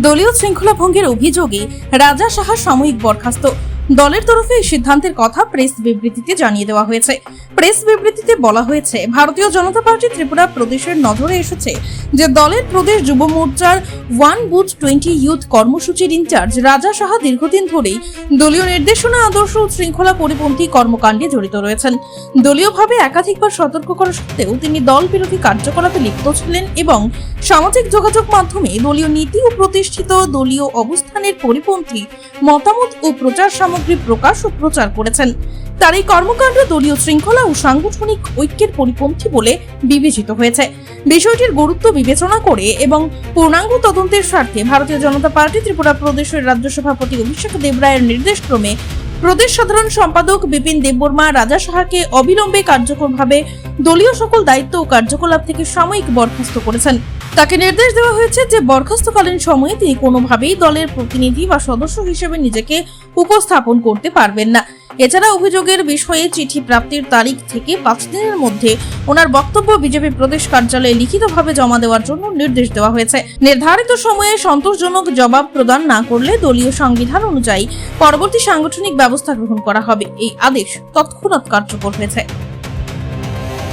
দলীয় শৃঙ্খলা ভঙ্গের অভিযোগে রাজা সাহা সাময়িক বরখাস্ত। দলের তরফে এই সিদ্ধান্তের কথা প্রেস বিবৃতিতে জানিয়ে দেওয়া হয়েছে। প্রেস বিবৃতিতে বলা হয়েছে, ভারতীয় জনতা পার্টি ত্রিপুরা প্রদেশের নজরে এসেছে যে দলের প্রদেশ যুব মোর্চার 1 বুথ 20 ইউথ কর্মসূচির ইনচার্জ রাজা সাহা দীর্ঘদিন ধরেই দলীয় নির্দেশনা, আদর্শ ও শৃঙ্খলা পরিপন্থী কর্মকাণ্ডে জড়িত রয়েছেন। দলীয়ভাবে একাধিকবার সতর্ক করা সত্ত্বেও তিনি দল বিরোধী কার্যকলাপে লিপ্ত ছিলেন এবং সামাজিক যোগাযোগ মাধ্যমে দলীয় নীতি ও প্রতিষ্ঠিত দলীয় অবস্থানের পরিপন্থী মতামত ও প্রচার সামগ্রী প্রকাশ ও প্রচার করেছেন। তার এই কর্মকাণ্ড দলীয় শৃঙ্খলা ও সাংগঠনিক ঐক্যের পরিপন্থী বলে বিবেচিত হয়েছে। বিষয়টির গুরুত্ব বিবেচনা করে এবং পূর্ণাঙ্গ তদন্তের স্বার্থে ভারতীয় জনতা পার্টি ত্রিপুরা প্রদেশের রাজ্য সভাপতি অভিষেক দেবরায়ের নির্দেশক্রমে প্রদেশ সাধারণ সম্পাদক বিপিন দেববর্মা রাজা সাহাকে অবিলম্বে কার্যকরভাবে দলীয় সকল দায়িত্ব ও কার্যকলাপ থেকে সাময়িক বরখাস্ত করেছেন। তাকে নির্দেশ দেওয়া হয়েছে যে বরখাস্তকালীন সময়ে তিনি কোনোভাবেই দলের প্রতিনিধি বা সদস্য হিসেবে নিজেকে উপস্থাপন করতে পারবেন না। এছাড়া অভিযোগের বিষয়ে চিঠি প্রাপ্তির তারিখ থেকে 5 দিনের মধ্যে ওনার বক্তব্য বিজেপি প্রদেশ কার্যালয়ে লিখিতভাবে জমা দেওয়ার জন্য নির্দেশ দেওয়া হয়েছে। নির্ধারিত সময়ে সন্তোষজনক জবাব প্রদান না করলে দলীয় সংবিধান অনুযায়ী পরবর্তী সাংগঠনিক ব্যবস্থা গ্রহণ করা হবে। এই আদেশ তৎক্ষণাৎ কার্যকর হয়েছে।